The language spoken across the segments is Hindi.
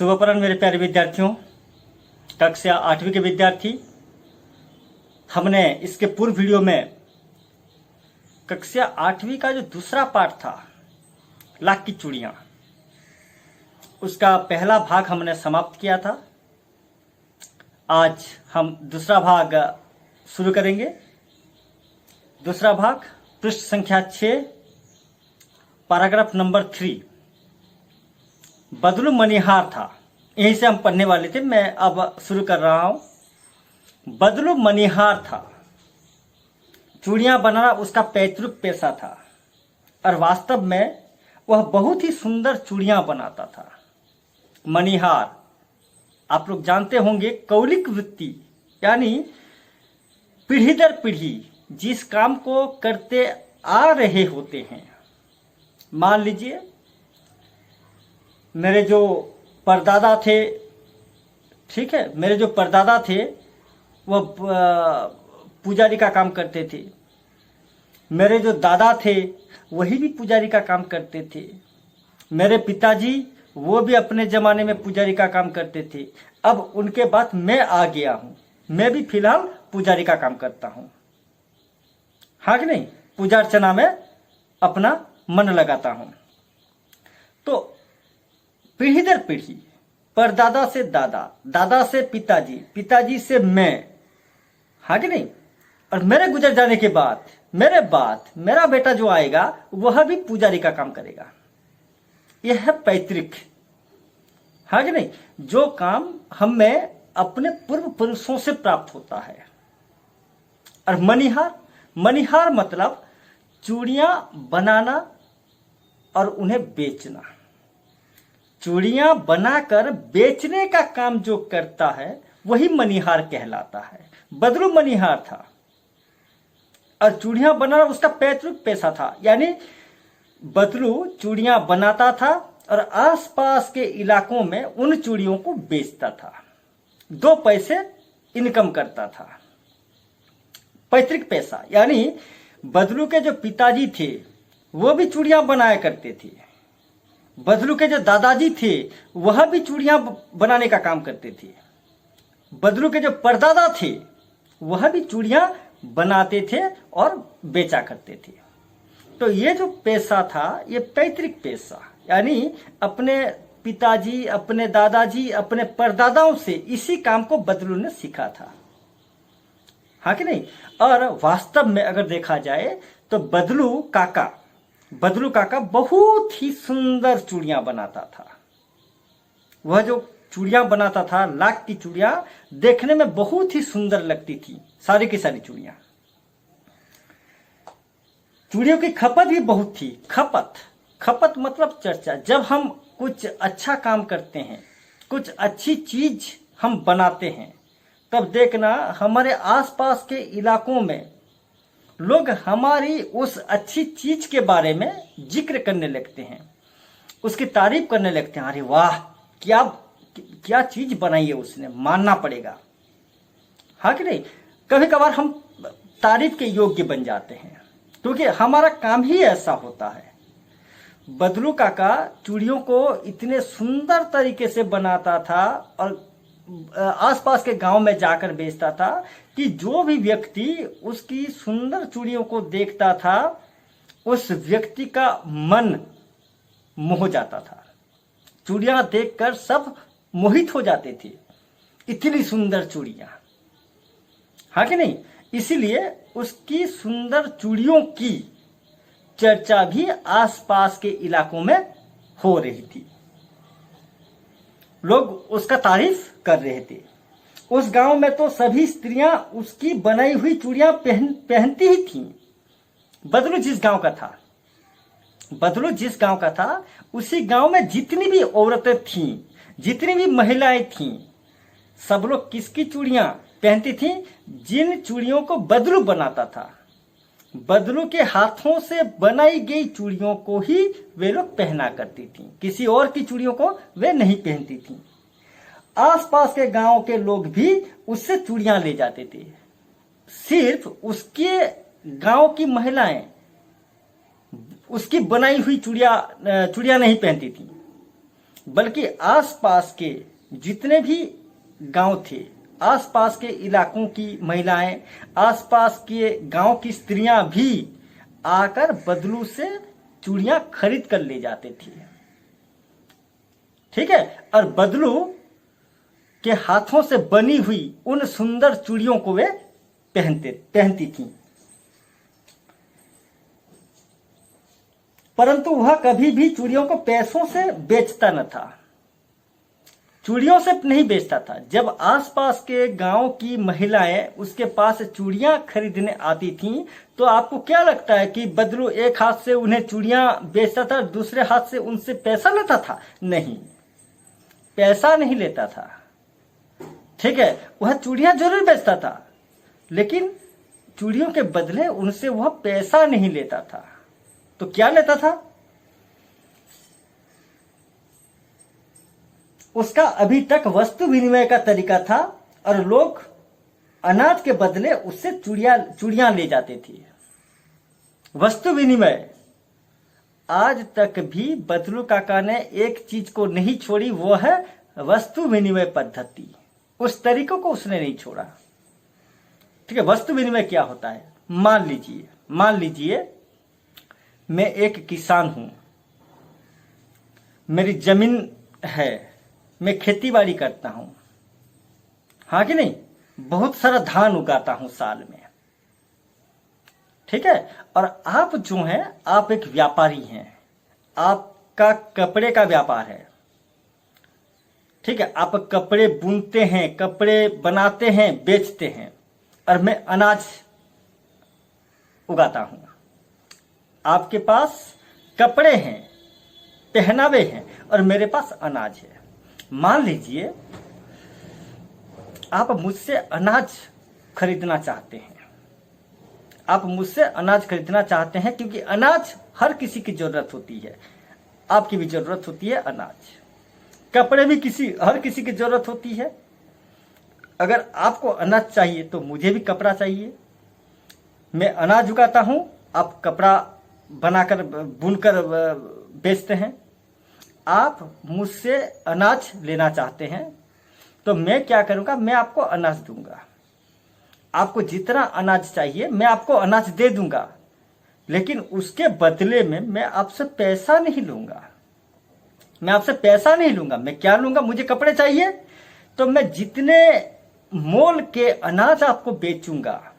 शुभपरण मेरे प्यारे विद्यार्थियों, कक्षा 8वीं के विद्यार्थी। हमने इसके पूर्व वीडियो में कक्षा 8वीं का जो दूसरा पाठ था, लाख की चूड़ियां, उसका पहला भाग हमने समाप्त किया था। आज हम दूसरा भाग शुरू करेंगे। दूसरा भाग पृष्ठ संख्या 6, पैराग्राफ नंबर 3, बदलू मनिहार था। यहीं से हम पढ़ने वाले थे, मैं अब शुरू कर रहा हूं। बदलू मनिहार था, चूड़ियां बनाना उसका पैतृक पेशा था और वास्तव में वह बहुत ही सुंदर चूड़ियां बनाता था। मनिहार आप लोग जानते होंगे, कौलिक वृत्ति यानी पीढ़ी दर पीढ़ी जिस काम को करते आ रहे होते हैं। मान लीजिए मेरे जो परदादा थे, ठीक है, मेरे जो परदादा थे वह पुजारी का काम करते थे। मेरे जो दादा थे वही भी पुजारी का काम करते थे। मेरे पिताजी वो भी अपने जमाने में पुजारी का काम करते थे। अब उनके बाद मैं आ गया हूं, मैं भी फिलहाल पुजारी का काम करता हूं। हाँ कि नहीं, पूजा अर्चना में अपना मन लगाता हूं। तो पीढ़ी दर पीढ़ी, परदादा से दादा, दादा से पिताजी, पिताजी से मैं, हाँ कि नहीं, और मेरे गुजर जाने के बाद मेरे बाद मेरा बेटा जो आएगा वह भी पुजारी का काम करेगा। यह है पैतृक, हाँ कि नहीं, जो काम हमें अपने पूर्व पुरुषों से प्राप्त होता है। और मनिहार, मनिहार मतलब चूड़ियां बनाना और उन्हें बेचना। चूड़ियां बनाकर बेचने का काम जो करता है वही मनिहार कहलाता है। बदलू मनिहार था और चूड़ियां बनाना उसका पैतृक पेशा था। यानी बदलू चूड़ियां बनाता था और आसपास के इलाकों में उन चूड़ियों को बेचता था, 2 पैसे इनकम करता था। पैतृक पेशा यानी बदलू के जो पिताजी थे वो भी चूड़ियां बनाया करते थे। बदलू के जो दादाजी थे वह भी चूड़ियां बनाने का काम करते थे। बदलू के जो परदादा थे वह भी चूड़ियां बनाते थे और बेचा करते थे। तो ये जो पेशा था ये पैतृक पेशा, यानी अपने पिताजी, अपने दादाजी, अपने परदादाओं से इसी काम को बदलू ने सीखा था। हाँ कि नहीं। और वास्तव में अगर देखा जाए तो बदलू काका बहुत ही सुंदर चूड़ियां बनाता था। वह जो चूड़ियां बनाता था, लाख की चूड़ियां, देखने में बहुत ही सुंदर लगती थी, सारी की सारी चूड़ियां। चूड़ियों की खपत भी बहुत थी। खपत मतलब चर्चा। जब हम कुछ अच्छा काम करते हैं, कुछ अच्छी चीज हम बनाते हैं, तब देखना हमारे आसपास के इलाकों में लोग हमारी उस अच्छी चीज के बारे में जिक्र करने लगते हैं, उसकी तारीफ करने लगते हैं। अरे वाह, क्या चीज बनाई है उसने, मानना पड़ेगा। हाँ कि नहीं। कभी कभार हम तारीफ के योग्य बन जाते हैं क्योंकि हमारा काम ही ऐसा होता है। बदलू काका चूड़ियों को इतने सुंदर तरीके से बनाता था और आसपास के गांव में जाकर बेचता था कि जो भी व्यक्ति उसकी सुंदर चूड़ियों को देखता था उस व्यक्ति का मन मोह जाता था। चूड़ियां देखकर सब मोहित हो जाते थे, इतनी सुंदर चूड़ियां। हाँ कि नहीं। इसीलिए उसकी सुंदर चूड़ियों की चर्चा भी आसपास के इलाकों में हो रही थी। लोग उसका तारीफ कर रहे थे। उस गांव में तो सभी स्त्रियां उसकी बनाई हुई चूड़ियां पहनती ही थीं। बदलू जिस गांव का था उसी गांव में जितनी भी औरतें थीं, जितनी भी महिलाएं थीं, सब लोग किसकी चूड़ियां पहनती थीं? जिन चूड़ियों को बदलू बनाता था। बदलू के हाथों से बनाई गई चूड़ियों को ही वे लोग पहना करती थीं, किसी और की चूड़ियों को वे नहीं पहनती थीं। आसपास के गांव के लोग भी उससे चूड़ियां ले जाते थे। सिर्फ उसके गांव की महिलाएं उसकी बनाई हुई चूड़ियां नहीं पहनती थी। बल्कि आसपास के जितने भी गांव थे, आसपास के इलाकों की महिलाएं, आसपास के गांव की स्त्रियां भी आकर बदलू से चूड़ियां खरीद कर ले जाते थे। ठीक है, और बदलू के हाथों से बनी हुई उन सुंदर चूड़ियों को वे पहनती थीं। परंतु वह कभी भी चूड़ियों को पैसों से बेचता न था, चूड़ियों से नहीं बेचता था। जब आसपास के गांव की महिलाएं उसके पास चूड़ियां खरीदने आती थीं, तो आपको क्या लगता है कि बदलू एक हाथ से उन्हें चूड़ियां बेचता था, दूसरे हाथ से उनसे पैसा लेता था? नहीं, पैसा नहीं लेता था। ठीक है, वह चूड़ियां जरूर बेचता था, लेकिन चूड़ियों के बदले उनसे वह पैसा नहीं लेता था। तो क्या लेता था? उसका अभी तक वस्तु विनिमय का तरीका था, और लोग अनाज के बदले उससे चूड़ियां ले जाते थे। वस्तु विनिमय आज तक भी बदलू काका ने एक चीज को नहीं छोड़ी, वो है वस्तु विनिमय पद्धति। उस तरीकों को उसने नहीं छोड़ा। ठीक है, वस्तु विनिमय क्या होता है? मान लीजिए मैं एक किसान हूं, मेरी जमीन है, मैं खेतीबाड़ी करता हूं, हाँ कि नहीं, बहुत सारा धान उगाता हूं साल में। ठीक है, और आप जो हैं, आप एक व्यापारी हैं, आपका कपड़े का व्यापार है। ठीक है, आप कपड़े बुनते हैं, कपड़े बनाते हैं, बेचते हैं, और मैं अनाज उगाता हूं। आपके पास कपड़े हैं, पहनावे हैं, और मेरे पास अनाज है। मान लीजिए आप मुझसे अनाज खरीदना चाहते हैं, आप मुझसे अनाज खरीदना चाहते हैं, क्योंकि अनाज हर किसी की जरूरत होती है। आपकी भी जरूरत होती है अनाज, कपड़े भी हर किसी की जरूरत होती है। अगर आपको अनाज चाहिए तो मुझे भी कपड़ा चाहिए। मैं अनाज उगाता हूं, आप कपड़ा बनाकर बुनकर बेचते हैं। आप मुझसे अनाज लेना चाहते हैं, तो मैं क्या करूंगा? मैं आपको अनाज दूंगा। आपको जितना अनाज चाहिए मैं आपको अनाज दे दूंगा, लेकिन उसके बदले में मैं आपसे पैसा नहीं लूंगा। मैं क्या लूंगा? मुझे कपड़े चाहिए, तो मैं जितने मोल के अनाज आपको बेचूंगा,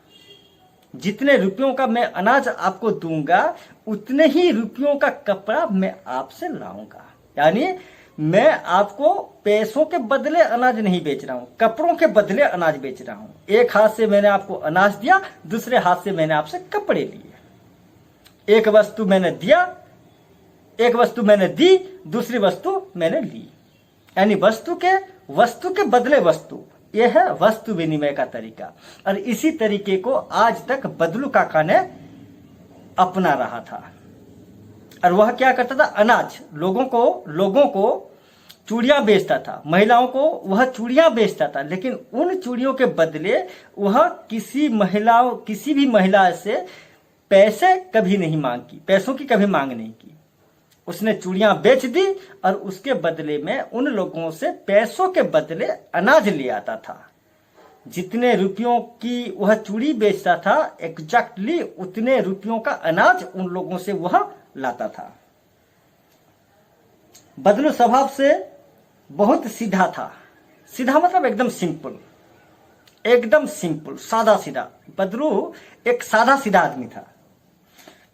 जितने रुपयों का मैं अनाज आपको दूंगा, उतने ही रुपयों का कपड़ा मैं आपसे लाऊंगा। यानी मैं आपको पैसों के बदले अनाज नहीं बेच रहा हूं, कपड़ों के बदले अनाज बेच रहा हूं। एक हाथ से मैंने आपको अनाज दिया, दूसरे हाथ से मैंने आपसे कपड़े लिए। एक वस्तु मैंने दिया, एक वस्तु मैंने दी, दूसरी वस्तु मैंने ली। यानी वस्तु के बदले वस्तु। यह है वस्तु विनिमय का तरीका। और इसी तरीके को आज तक बदलू काका ने अपना रहा था। और वह क्या करता था? अनाज लोगों को चूड़ियां बेचता था, महिलाओं को वह चूड़ियां बेचता था, लेकिन उन चूड़ियों के बदले वह किसी भी महिला से पैसे कभी नहीं मांग की, पैसों की कभी मांग नहीं की। उसने चूड़ियां बेच दी और उसके बदले में उन लोगों से पैसों के बदले अनाज ले आता था। जितने रुपयों की वह चूड़ी बेचता था, एग्जैक्टली उतने रुपयों का अनाज उन लोगों से वह लाता था। बदलू स्वभाव से बहुत सीधा था। सीधा मतलब एकदम सिंपल, सादा सीधा। बदलू एक सादा सीधा आदमी था।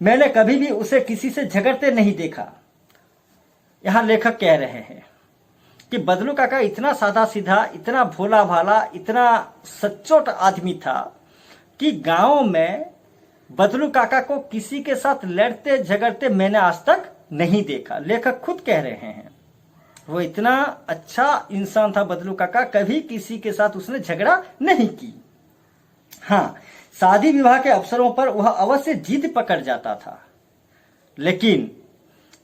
मैंने कभी भी उसे किसी से झगड़ते नहीं देखा। यहां लेखक कह रहे हैं कि बदलू काका इतना सादा सीधा, इतना भोला भाला, इतना सच्चोट आदमी था कि गांव में बदलू काका को किसी के साथ लड़ते झगड़ते मैंने आज तक नहीं देखा। लेखक खुद कह रहे हैं वो इतना अच्छा इंसान था बदलू काका, कभी किसी के साथ उसने झगड़ा नहीं की। हाँ, शादी विवाह के अवसरों पर वह अवश्य जिद पकड़ जाता था। लेकिन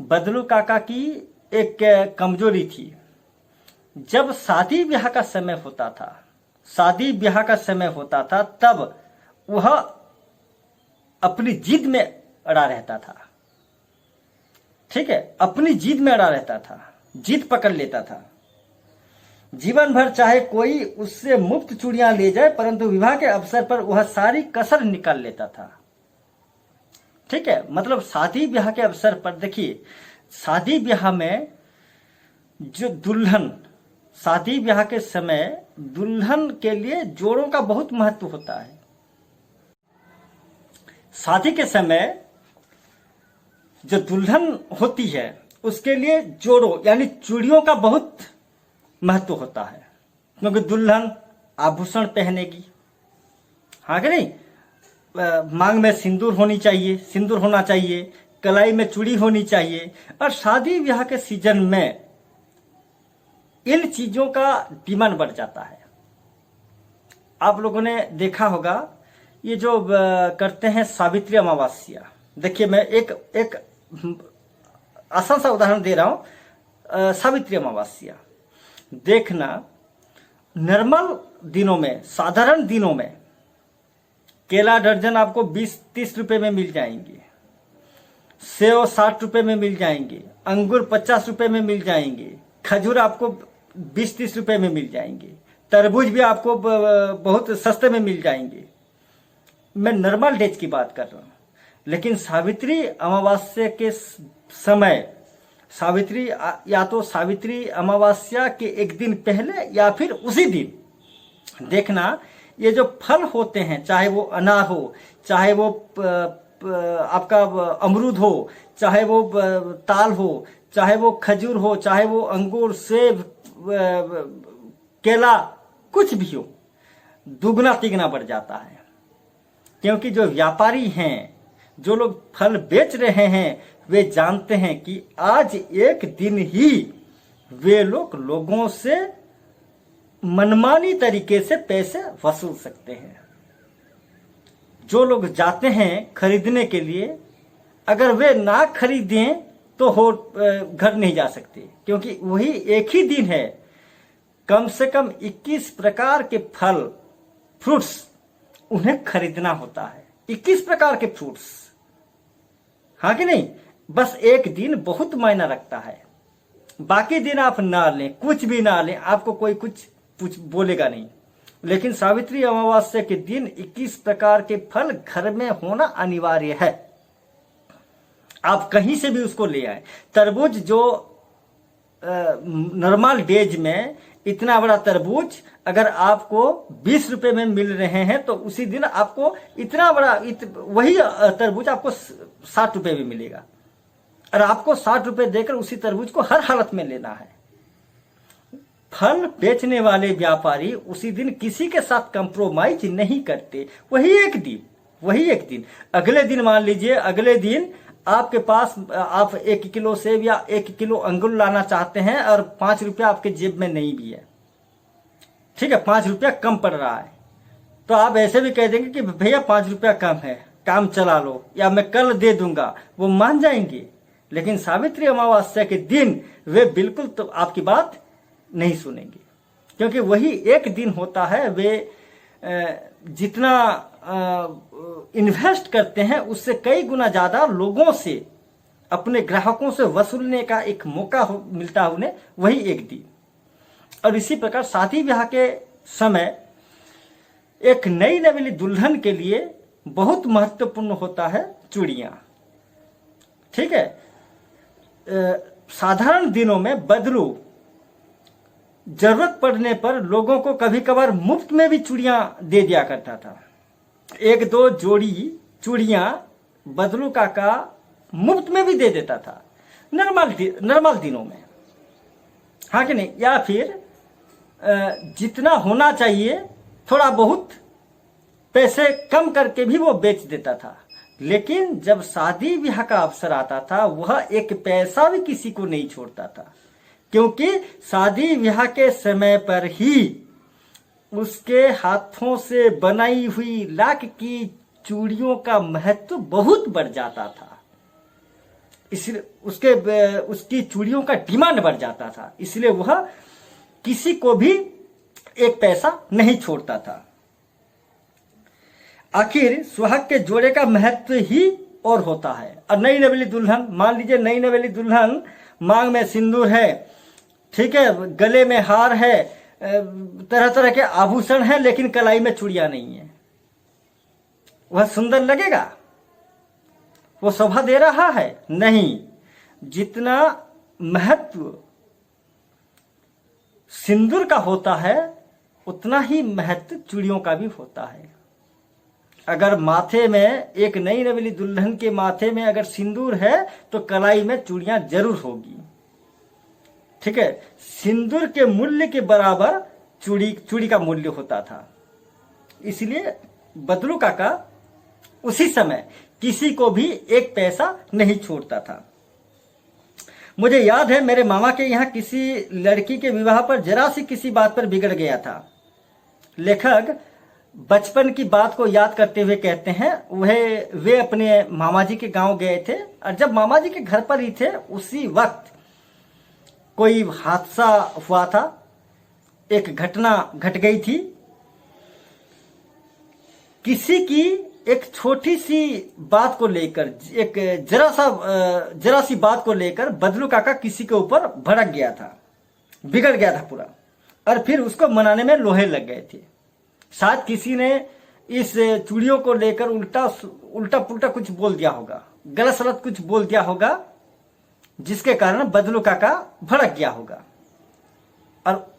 बदलू काका की एक कमजोरी थी। जब शादी ब्याह का समय होता था तब वह अपनी जिद में अड़ा रहता था। ठीक है, अपनी जिद में अड़ा रहता था। जिद पकड़ लेता था। जीवन भर चाहे कोई उससे मुफ्त चूड़ियां ले जाए, परंतु विवाह के अवसर पर वह सारी कसर निकाल लेता था। ठीक है, मतलब शादी ब्याह के अवसर पर देखिए, शादी ब्याह में जो दुल्हन, शादी ब्याह के समय दुल्हन के लिए जोड़ों का बहुत महत्व होता है। शादी के समय जो दुल्हन होती है उसके लिए जोड़ों यानी चूड़ियों का बहुत महत्व होता है, क्योंकि दुल्हन आभूषण पहनेगी, हाँ कि नहीं, मांग में सिंदूर होनी चाहिए, सिंदूर होना चाहिए, कलाई में चूड़ी होनी चाहिए। और शादी ब्याह के सीजन में इन चीजों का डिमांड बढ़ जाता है। आप लोगों ने देखा होगा ये जो करते हैं सावित्री अमावस्या। देखिए मैं एक आसान सा उदाहरण दे रहा हूं। सावित्री अमावस्या देखना, नॉर्मल दिनों में, साधारण दिनों में केला दर्जन आपको 20-30 रुपए में मिल जाएंगे, सेव 60 रुपए में मिल जाएंगे, अंगूर 50 रुपए में मिल जाएंगे, खजूर आपको 20-30 रुपए में मिल जाएंगे, तरबूज भी आपको बहुत सस्ते में मिल जाएंगे। मैं नॉर्मल डेज की बात कर रहा हूं। लेकिन सावित्री अमावस्या के समय, सावित्री या तो सावित्री अमावस्या के एक दिन पहले या फिर उसी दिन देखना, ये जो फल होते हैं, चाहे वो अनार हो, चाहे वो आपका अमरूद हो, चाहे वो ताल हो, चाहे वो खजूर हो, चाहे वो अंगूर, सेब, केला, कुछ भी हो, दुगना तिगना बढ़ जाता है। क्योंकि जो व्यापारी हैं, जो लोग फल बेच रहे हैं, वे जानते हैं कि आज एक दिन ही वे लोगों से मनमानी तरीके से पैसे वसूल सकते हैं। जो लोग जाते हैं खरीदने के लिए, अगर वे ना खरीदें तो घर नहीं जा सकते, क्योंकि वही एक ही दिन है, कम से कम 21 प्रकार के फल, फ्रूट्स उन्हें खरीदना होता है। 21 प्रकार के फ्रूट्स, हाँ कि नहीं। बस एक दिन बहुत मायना रखता है, बाकी दिन आप ना लें, कुछ भी ना लें, आपको कोई कुछ बोलेगा नहीं। लेकिन सावित्री अमावस्या के दिन 21 प्रकार के फल घर में होना अनिवार्य है। आप कहीं से भी उसको ले आए। तरबूज जो नॉर्मल डेज में इतना बड़ा तरबूज अगर आपको 20 रुपए में मिल रहे हैं, तो उसी दिन आपको इतना बड़ा वही तरबूज आपको 60 रुपए में मिलेगा। और आपको 60 रुपए देकर उसी तरबूज को हर हालत में लेना है। फल बेचने वाले व्यापारी उसी दिन किसी के साथ कंप्रोमाइज नहीं करते। वही एक दिन अगले दिन, मान लीजिए अगले दिन आपके पास आप 1 किलो सेब या 1 किलो अंगूर लाना चाहते हैं और 5 रुपया आपके जेब में नहीं भी है, ठीक है, 5 रुपया कम पड़ रहा है, तो आप ऐसे भी कह देंगे कि भैया 5 रुपया कम है, काम चला लो, या मैं कल दे दूंगा, वो मान जाएंगे। लेकिन सावित्री अमावस्या के दिन वे बिल्कुल तो आपकी बात नहीं सुनेंगे, क्योंकि वही एक दिन होता है। वे जितना इन्वेस्ट करते हैं उससे कई गुना ज्यादा लोगों से, अपने ग्राहकों से वसूलने का एक मौका मिलता है उन्हें, वही एक दिन। और इसी प्रकार शादी ब्याह के समय एक नई नवेली दुल्हन के लिए बहुत महत्वपूर्ण होता है चूड़ियां, ठीक है। साधारण दिनों में बदलू जरूरत पड़ने पर लोगों को कभी कभार मुफ्त में भी चूड़ियां दे दिया करता था। 1-2 जोड़ी चूड़ियां बदलू काका मुफ्त में भी दे देता था नॉर्मल दिनों में, हाँ कि नहीं। या फिर जितना होना चाहिए थोड़ा बहुत पैसे कम करके भी वो बेच देता था। लेकिन जब शादी ब्याह का अवसर आता था, वह एक पैसा भी किसी को नहीं छोड़ता था, क्योंकि शादी ब्याह के समय पर ही उसके हाथों से बनाई हुई लाख की चूड़ियों का महत्व बहुत बढ़ जाता था। इसलिए उसकी चूड़ियों का डिमांड बढ़ जाता था, इसलिए वह किसी को भी एक पैसा नहीं छोड़ता था। आखिर सुहाग के जोड़े का महत्व ही और होता है। और नई नवेली दुल्हन, मान लीजिए नई नवेली दुल्हन मांग में सिंदूर है, ठीक है, गले में हार है, तरह तरह के आभूषण है, लेकिन कलाई में चूड़ियां नहीं है, वह सुंदर लगेगा? वो शोभा दे रहा है? नहीं। जितना महत्व सिंदूर का होता है उतना ही महत्व चूड़ियों का भी होता है। अगर माथे में, एक नई नवेली दुल्हन के माथे में अगर सिंदूर है तो कलाई में चूड़ियां जरूर होगी। ठीक है, सिंदूर के मूल्य के बराबर चूड़ी का मूल्य होता था। इसलिए बदलू काका उसी समय किसी को भी एक पैसा नहीं छोड़ता था। मुझे याद है मेरे मामा के यहाँ किसी लड़की के विवाह पर जरा सी किसी बात पर बिगड़ गया था। लेखक बचपन की बात को याद करते हुए कहते हैं वे अपने मामा जी के गांव गए थे, और जब मामा जी के घर पर ही थे उसी वक्त कोई हादसा हुआ था, एक घटना घट गई थी। किसी की एक छोटी सी बात को लेकर, एक जरा सी बात को लेकर बदलू काका किसी के ऊपर भड़क गया था, बिगड़ गया था पूरा, और फिर उसको मनाने में लोहे लग गए थे। शायद किसी ने इस चूड़ियों को लेकर उल्टा पुल्टा कुछ बोल दिया होगा, गलत सलत कुछ बोल दिया होगा, जिसके कारण बदलू काका भड़क गया होगा। और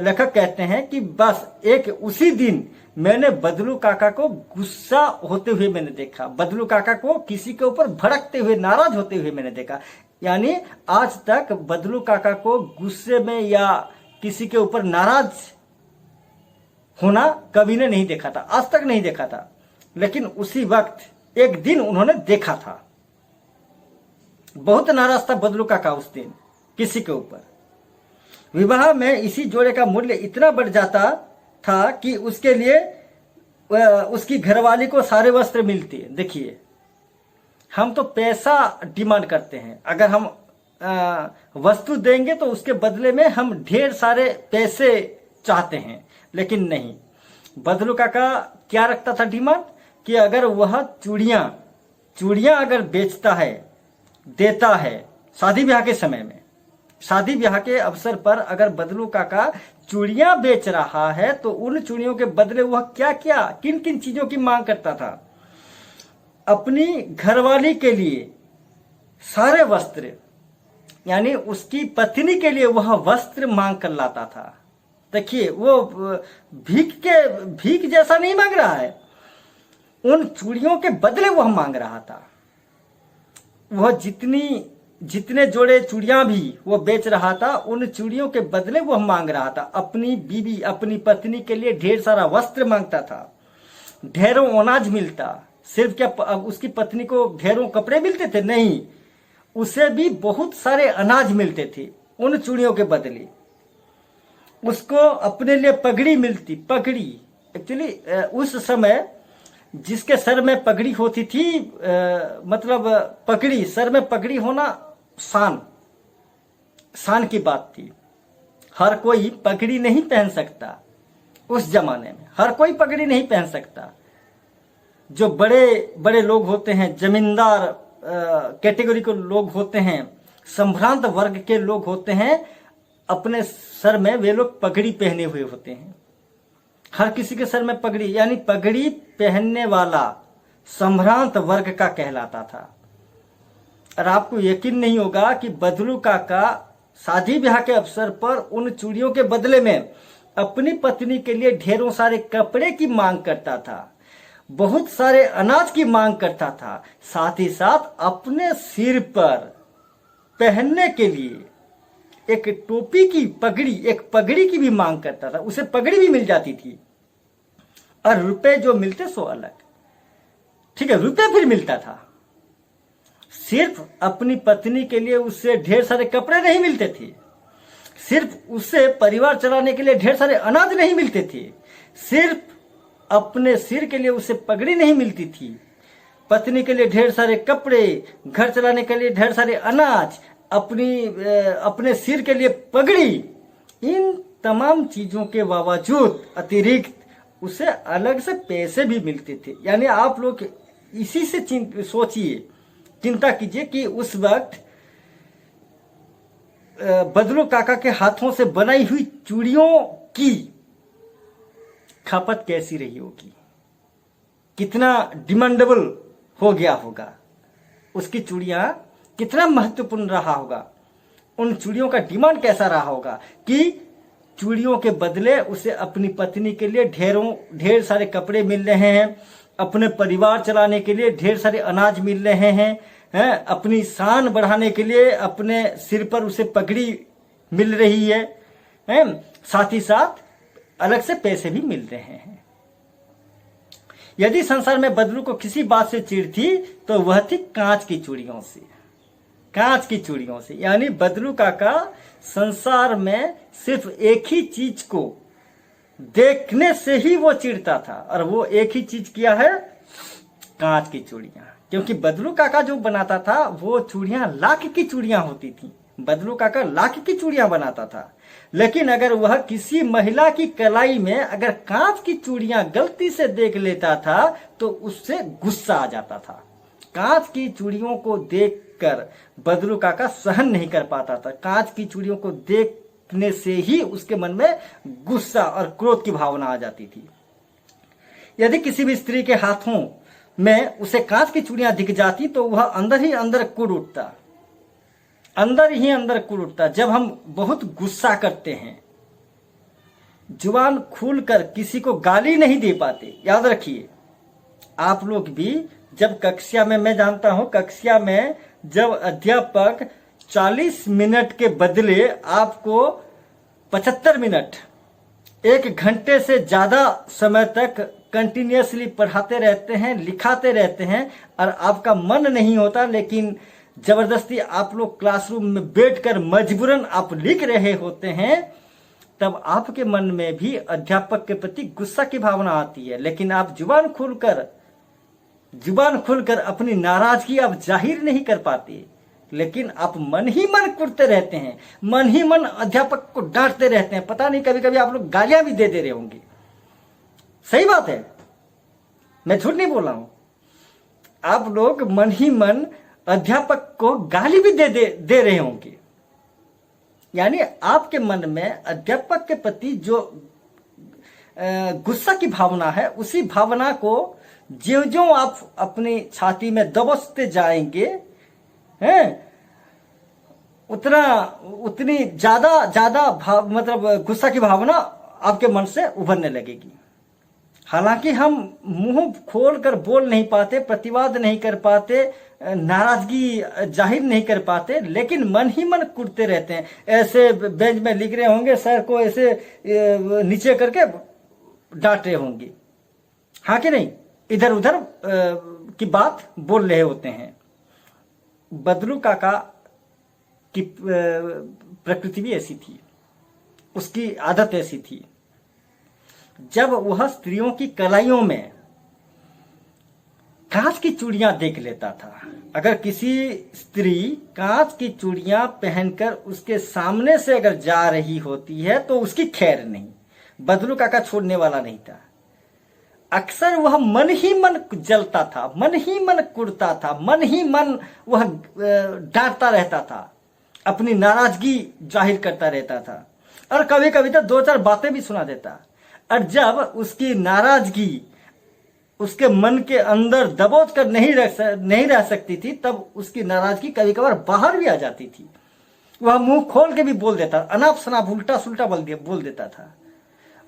लेखक कहते हैं कि बस एक उसी दिन मैंने बदलू काका को गुस्सा होते हुए मैंने देखा, बदलू काका को किसी के ऊपर भड़कते हुए, नाराज होते हुए मैंने देखा। यानी आज तक बदलू काका को गुस्से में या किसी के ऊपर नाराज होना कभी ने नहीं देखा था, आज तक नहीं देखा था। लेकिन उसी वक्त एक दिन उन्होंने देखा था, बहुत नाराज था बदलू काका उस दिन किसी के ऊपर। विवाह में इसी जोड़े का मूल्य इतना बढ़ जाता था कि उसके लिए उसकी घरवाली को सारे वस्त्र मिलते। देखिए, हम तो पैसा डिमांड करते हैं, अगर हम वस्तु देंगे तो उसके बदले में हम ढेर सारे पैसे चाहते हैं। लेकिन नहीं, बदलू काका क्या रखता था डिमांड, कि अगर वह चूड़ियां अगर बेचता है, देता है, शादी ब्याह के समय में, शादी ब्याह के अवसर पर अगर बदलू काका चूड़ियां बेच रहा है तो उन चूड़ियों के बदले वह क्या क्या, किन किन चीजों की मांग करता था। अपनी घरवाली के लिए सारे वस्त्र, यानी उसकी पत्नी के लिए वह वस्त्र मांग कर लाता था। देखिए, वो भीख जैसा नहीं मांग रहा है, उन चूड़ियों के बदले वह मांग रहा था। वह जितने जोड़े चूड़ियां भी वो बेच रहा था, उन चूड़ियों के बदले वह मांग रहा था। अपनी बीवी, अपनी पत्नी के लिए ढेर सारा वस्त्र मांगता था, ढेरों अनाज मिलता। सिर्फ क्या उसकी पत्नी को ढेरों कपड़े मिलते थे? नहीं, उसे भी बहुत सारे अनाज मिलते थे उन चूड़ियों के बदले। उसको अपने लिए पगड़ी मिलती। पगड़ी एक्चुअली उस समय जिसके सर में पगड़ी होती थी, मतलब पगड़ी, सर में पगड़ी होना शान की बात थी। हर कोई पगड़ी नहीं पहन सकता उस जमाने में, हर कोई पगड़ी नहीं पहन सकता। जो बड़े बड़े लोग होते हैं, जमींदार कैटेगरी के लोग होते हैं, संभ्रांत वर्ग के लोग होते हैं, अपने सर में वे लोग पगड़ी पहने हुए होते हैं। हर किसी के सर में पगड़ी, यानी पगड़ी पहनने वाला संभ्रांत वर्ग का कहलाता था। और आपको यकीन नहीं होगा कि बदलू काका शादी ब्याह के अवसर पर उन चूड़ियों के बदले में अपनी पत्नी के लिए ढेरों सारे कपड़े की मांग करता था, बहुत सारे अनाज की मांग करता था, साथ ही साथ अपने सिर पर पहनने के लिए एक टोपी की पगड़ी, एक पगड़ी की भी मांग करता था। उसे पगड़ी भी मिल जाती थी, और रुपए जो मिलते सो अलग। ठीक है, रुपए फिर मिलता था। सिर्फ अपनी पत्नी के लिए उससे ढेर सारे कपड़े नहीं मिलते थे, सिर्फ उससे परिवार चलाने के लिए ढेर सारे अनाज नहीं मिलते थे, सिर्फ अपने सिर के लिए उसे पगड़ी नहीं मिलती थी, पत्नी के लिए ढेर सारे कपड़े, घर चलाने के लिए ढेर सारे अनाज, अपने सिर के लिए पगड़ी। इन तमाम चीजों के बावजूद अतिरिक्त उसे अलग से पैसे भी मिलते थे। यानी आप लोग इसी से सोचिए, चिंता कीजिए कि उस वक्त बदलू काका के हाथों से बनाई हुई चूड़ियों की खपत कैसी रही होगी, कितना डिमांडेबल हो गया होगा, उसकी चूड़ियां कितना महत्वपूर्ण रहा होगा, उन चूड़ियों का डिमांड कैसा रहा होगा कि चूड़ियों के बदले उसे अपनी पत्नी के लिए ढेर सारे कपड़े मिल रहे हैं, अपने परिवार चलाने के लिए ढेर सारे अनाज मिल रहे हैं, अपनी शान बढ़ाने के लिए अपने सिर पर उसे पगड़ी मिल रही है, साथ ही साथ अलग से पैसे भी मिल रहे हैं। यदि संसार में बदलू को किसी बात से चिढ़ थी तो वह थी कांच की चूड़ियों से, कांच की चूड़ियों से। यानी बदलू काका संसार में सिर्फ एक ही चीज को देखने से ही वो चिढ़ता था, और वो एक ही चीज किया है, कांच की चूड़ियां। क्योंकि बदलू काका जो बनाता था वो चूड़ियां लाख की चूड़ियां होती थी, बदलू काका लाख की चूड़ियां बनाता था। लेकिन अगर वह किसी महिला की कलाई में अगर कांच की चूड़ियां गलती से देख लेता था तो उससे गुस्सा आ जाता था। कांच की चूड़ियों को देखकर बदलू काका सहन नहीं कर पाता था। कांच की चूड़ियों को देखने से ही उसके मन में गुस्सा और क्रोध की भावना आ जाती थी। यदि किसी भी स्त्री के हाथों में उसे कांच की चूड़ियां दिख जाती तो वह अंदर ही अंदर कूद उठता, अंदर ही अंदर कूद उठता। जब हम बहुत गुस्सा करते हैं, जुबान खोलकर किसी को गाली नहीं दे पाते। याद रखिए, आप लोग भी जब कक्षा में, मैं जानता हूं कक्षा में जब अध्यापक 40 मिनट के बदले आपको 75 मिनट, 1 घंटे से ज्यादा समय तक कंटिन्यूअसली पढ़ाते रहते हैं, लिखाते रहते हैं, और आपका मन नहीं होता, लेकिन जबरदस्ती आप लोग क्लासरूम में बैठकर मजबूरन आप लिख रहे होते हैं, तब आपके मन में भी अध्यापक के प्रति गुस्सा की भावना आती है। लेकिन आप जुबान खोलकर अपनी नाराजगी आप जाहिर नहीं कर पाते, लेकिन आप मन ही मन कुटते रहते हैं, मन ही मन अध्यापक को डांटते रहते हैं। पता नहीं कभी कभी आप लोग गालियां भी दे रहे होंगे। सही बात है, मैं झूठ नहीं बोल रहा हूं। आप लोग मन ही मन अध्यापक को गाली भी दे रहे होंगे। यानी आपके मन में अध्यापक के प्रति जो गुस्सा की भावना है, उसी भावना को ज्यों-ज्यों आप अपनी छाती में दबोचते जाएंगे, उतनी ज्यादा मतलब गुस्सा की भावना आपके मन से उभरने लगेगी। हालांकि हम मुंह खोलकर बोल नहीं पाते, प्रतिवाद नहीं कर पाते, नाराजगी जाहिर नहीं कर पाते, लेकिन मन ही मन कुटते रहते हैं। ऐसे बेंच में लिख रहे होंगे, सर को ऐसे नीचे करके डांट रहे होंगे, हाँ कि नहीं, इधर उधर की बात बोल रहे होते हैं। बदलू काका की प्रकृति भी ऐसी थी, उसकी आदत ऐसी थी। जब वह स्त्रियों की कलाइयों में कांच की चूड़ियां देख लेता था, अगर किसी स्त्री कांच की चूड़ियां पहनकर उसके सामने से अगर जा रही होती है तो उसकी खैर नहीं। बदलू काका छोड़ने वाला नहीं था। अक्सर वह मन ही मन जलता था, मन ही मन कुड़ता था, मन ही मन वह डांटता रहता था, अपनी नाराजगी जाहिर करता रहता था, और कभी कभी तो 2-4 बातें भी सुना देता। और जब उसकी नाराजगी उसके मन के अंदर दबोच कर नहीं रह सकती थी, तब उसकी नाराजगी कभी कभार बाहर भी आ जाती थी। वह मुंह खोल के भी बोल देता, अनाप शनाप उल्टा सुल्टा बोल देता था।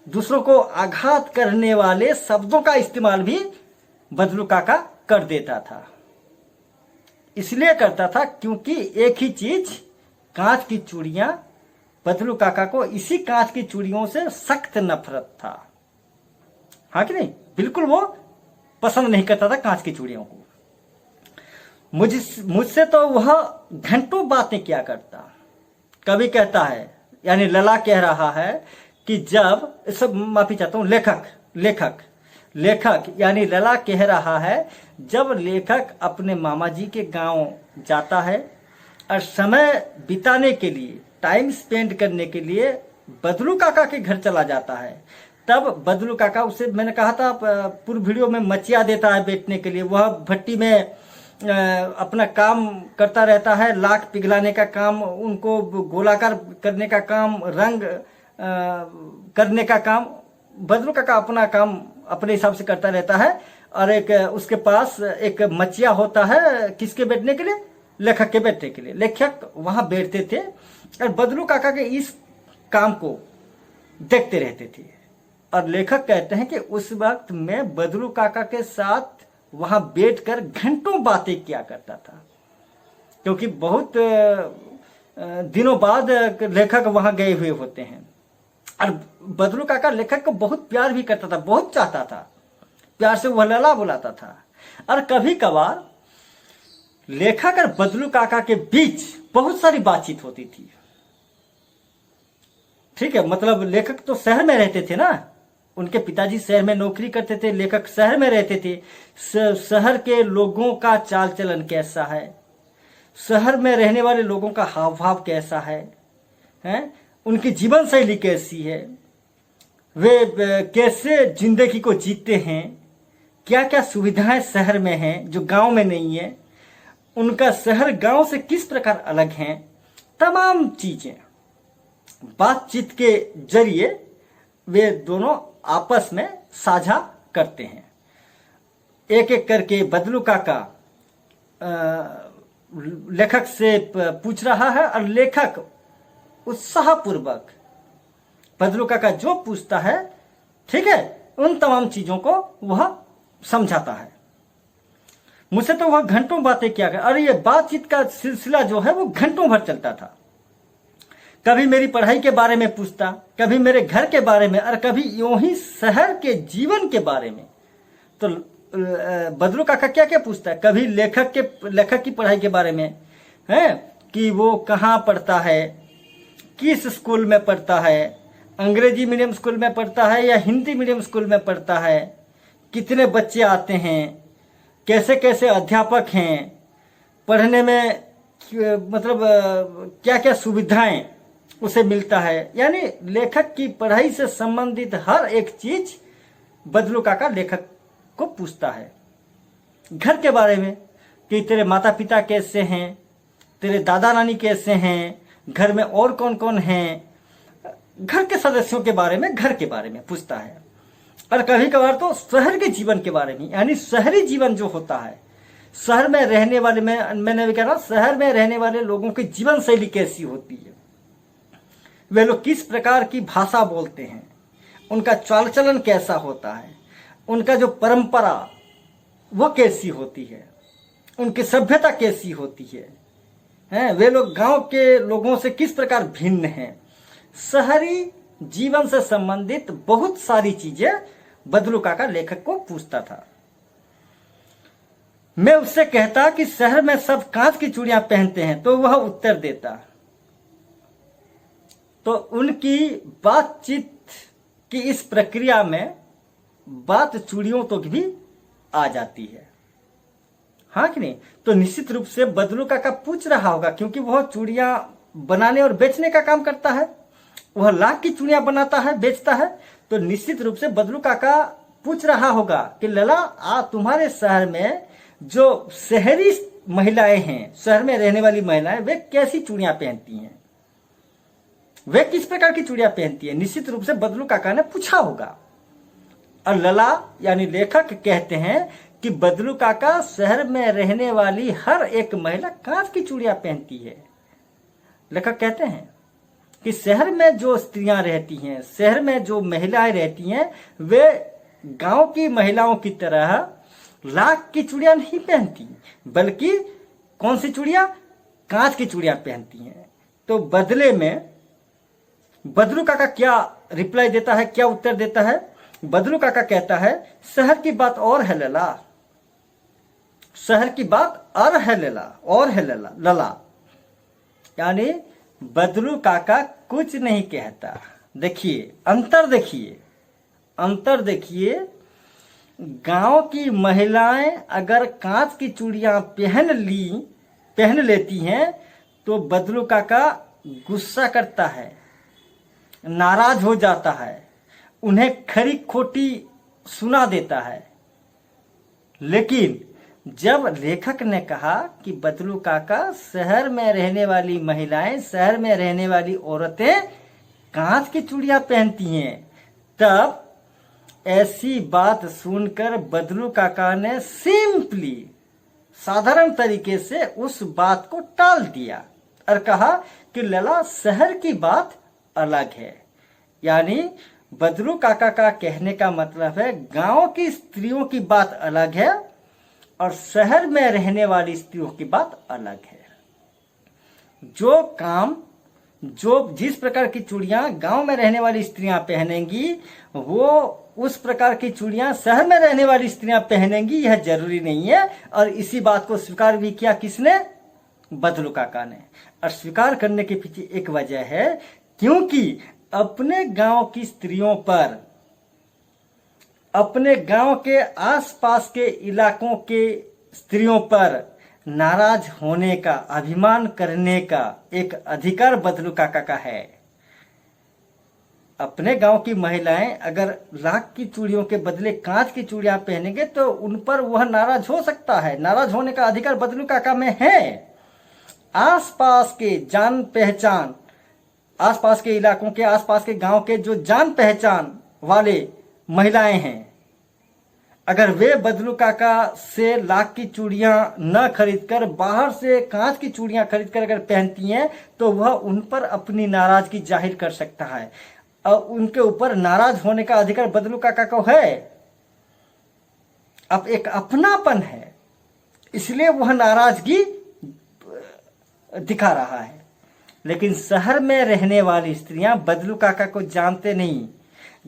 दूसरों को आघात करने वाले शब्दों का इस्तेमाल भी बदलू काका कर देता था। इसलिए करता था क्योंकि एक ही चीज, कांच की चूड़ियां, बदलू काका को इसी कांच की चूड़ियों से सख्त नफरत था। हाँ कि नहीं, बिल्कुल वो पसंद नहीं करता था कांच की चूड़ियों को। मुझसे तो वह घंटों बातें किया करता। कभी कहता है, यानी लला कह रहा है कि जब, सब माफी चाहता हूं, लेखक यानी लला कह रहा है, जब लेखक अपने मामा जी के गांव जाता है और समय बिताने के लिए, टाइम स्पेंड करने के लिए बदलू काका के घर चला जाता है, तब बदलू काका उसे, मैंने कहा था पूर्व वीडियो में, मचिया देता है बैठने के लिए। वह भट्टी में अपना काम करता रहता है, लाख पिघलाने का काम, उनको गोलाकार करने का काम, रंग करने का काम। बदलू काका अपना काम अपने हिसाब से करता रहता है। और एक उसके पास एक मचिया होता है, किसके बैठने के लिए? लेखक के बैठने के लिए। लेखक वहां बैठते थे और बदलू काका के इस काम को देखते रहते थे। और लेखक कहते हैं कि उस वक्त मैं बदलू काका के साथ वहां बैठकर घंटों बातें किया करता था, क्योंकि बहुत दिनों बाद लेखक वहां गए हुए होते हैं। और बदलू काका लेखक को बहुत प्यार भी करता था, बहुत चाहता था, प्यार से वह लला बुलाता था। और कभी कभार लेखक और बदलू काका के बीच बहुत सारी बातचीत होती थी। ठीक है, मतलब लेखक तो शहर में रहते थे ना, उनके पिताजी शहर में नौकरी करते थे, लेखक शहर में रहते थे। शहर के लोगों का चाल चलन कैसा है, शहर में रहने वाले लोगों का हाव भाव कैसा है, उनकी जीवन शैली कैसी है, वे कैसे जिंदगी को जीते हैं, क्या क्या सुविधाएं शहर में हैं जो गांव में नहीं है, उनका शहर गांव से किस प्रकार अलग है, तमाम चीजें बातचीत के जरिए वे दोनों आपस में साझा करते हैं। एक एक करके बदलू काका लेखक से पूछ रहा है और लेखक उत्साहपूर्वक बदलू काका जो पूछता है, ठीक है, उन तमाम चीजों को वह समझाता है। मुझसे तो वह घंटों बातें किया गया। और ये बातचीत का सिलसिला जो है वो घंटों भर चलता था। कभी मेरी पढ़ाई के बारे में पूछता, कभी मेरे घर के बारे में, और कभी यूं ही शहर के जीवन के बारे में। तो बदलू काका क्या क्या पूछता है, कभी लेखक की पढ़ाई के बारे में है कि वो कहाँ पढ़ता है, किस स्कूल में पढ़ता है, अंग्रेजी मीडियम स्कूल में पढ़ता है या हिंदी मीडियम स्कूल में पढ़ता है, कितने बच्चे आते हैं, कैसे कैसे अध्यापक हैं, पढ़ने में मतलब क्या क्या सुविधाएं उसे मिलता है। यानी लेखक की पढ़ाई से संबंधित हर एक चीज बदलू काका लेखक को पूछता है। घर के बारे में कि तेरे माता पिता कैसे हैं, तेरे दादा नानी कैसे हैं, घर में और कौन कौन हैं, घर के सदस्यों के बारे में, घर के बारे में पूछता है। और कभी कभार तो शहर के जीवन के बारे में, यानी शहरी जीवन जो होता है, शहर में रहने वाले, मैंने भी कह रहा, शहर में रहने वाले लोगों की जीवन शैली कैसी होती है, वे लोग किस प्रकार की भाषा बोलते हैं, उनका चाल चलन कैसा होता है, उनका जो परंपरा वो कैसी होती है, उनकी सभ्यता कैसी होती है, वे लोग गांव के लोगों से किस प्रकार भिन्न हैं। शहरी जीवन से संबंधित बहुत सारी चीजें बदलू काका लेखक को पूछता था। मैं उससे कहता कि शहर में सब कांच की चूड़ियां पहनते हैं, तो वह उत्तर देता। तो उनकी बातचीत की इस प्रक्रिया में बात चूड़ियों तक भी आ जाती है, हाँ कि नहीं। तो निश्चित रूप से बदलू काका पूछ रहा होगा, क्योंकि वह चूड़ियां बनाने और बेचने का काम करता है, वह लाख की चूड़ियां बनाता है, बेचता है। तो निश्चित रूप से बदलू काका पूछ रहा होगा कि लला, तुम्हारे शहर में जो शहरी महिलाएं हैं, शहर में रहने वाली महिलाएं, वे कैसी चूड़ियां पहनती हैं, वे किस प्रकार की चूड़ियां पहनती है। निश्चित रूप से बदलू काका ने पूछा होगा। और लला यानी लेखक कहते हैं कि बदलू काका, शहर में रहने वाली हर एक महिला कांच की चूड़ियां पहनती है। लेखक कहते हैं कि शहर में जो स्त्रियां रहती हैं, शहर में जो महिलाएं रहती हैं, वे गांव की महिलाओं की तरह लाख की चूड़ियां नहीं पहनती, बल्कि कौन सी चूड़ियां, कांच की चूड़ियां पहनती हैं। तो बदले में बदलू काका क्या रिप्लाई देता है, क्या उत्तर देता है? बदलू काका कहता है, शहर की बात और है लला, शहर की बात और है लला, और है लला। यानी बदलू काका कुछ नहीं कहता। देखिए अंतर देखिए, गांव की महिलाएं अगर कांच की चूड़ियां पहन लेती हैं तो बदलू काका गुस्सा करता है, नाराज हो जाता है, उन्हें खरी खोटी सुना देता है। लेकिन जब लेखक ने कहा कि बदलू काका, शहर में रहने वाली महिलाएं, शहर में रहने वाली औरतें कांच की चूड़ियां पहनती हैं, तब ऐसी बात सुनकर बदलू काका ने सिंपली, साधारण तरीके से उस बात को टाल दिया और कहा कि लला, शहर की बात अलग है। यानी बदलू काका का कहने का मतलब है गांव की स्त्रियों की बात अलग है और शहर में रहने वाली स्त्रियों की बात अलग है। जो काम, जो जिस प्रकार की चूड़ियां गांव में रहने वाली स्त्रियां पहनेंगी, वो उस प्रकार की चूड़ियां शहर में रहने वाली स्त्रियां पहनेंगी, यह जरूरी नहीं है। और इसी बात को स्वीकार भी किया किसने? बदलू काका ने। और स्वीकार करने के पीछे एक वजह है, क्योंकि अपने गांव की स्त्रियों पर, अपने गांव के आसपास के इलाकों के स्त्रियों पर नाराज होने का, अभिमान करने का एक अधिकार बदलू काका का है। अपने गांव की महिलाएं अगर लाख की चूड़ियों के बदले कांच की चूड़ियां पहनेंगे तो उन पर वह नाराज हो सकता है। नाराज होने का अधिकार बदलू काका में है। आसपास के जान पहचान, आसपास के इलाकों के, आसपास के गांव के जो जान पहचान वाले महिलाएं हैं, अगर वे बदलू काका से लाख की चूड़ियां न खरीदकर बाहर से कांच की चूड़ियां खरीदकर अगर पहनती हैं तो वह उन पर अपनी नाराजगी जाहिर कर सकता है और उनके ऊपर नाराज होने का अधिकार बदलू काका को है। अब एक अपनापन है, इसलिए वह नाराजगी दिखा रहा है। लेकिन शहर में रहने वाली स्त्रियां बदलू काका को जानते नहीं।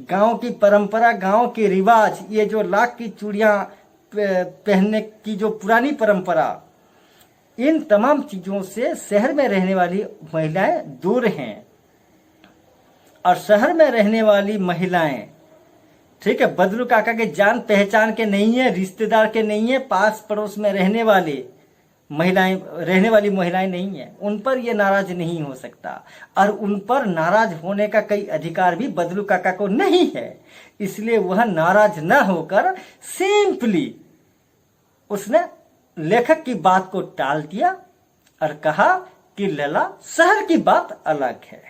गांव की परंपरा, गांव के रिवाज, ये जो लाख की चूड़ियां पहनने की जो पुरानी परंपरा, इन तमाम चीजों से शहर में रहने वाली महिलाएं दूर हैं। और शहर में रहने वाली महिलाएं, ठीक है, बदलू काका के जान पहचान के नहीं है, रिश्तेदार के नहीं है, पास पड़ोस में रहने वाले महिलाएं, रहने वाली महिलाएं नहीं है, उन पर यह नाराज नहीं हो सकता। और उन पर नाराज होने का कई अधिकार भी बदलू काका को नहीं है। इसलिए वह नाराज न होकर सिंपली उसने लेखक की बात को टाल दिया और कहा कि लला, शहर की बात अलग है,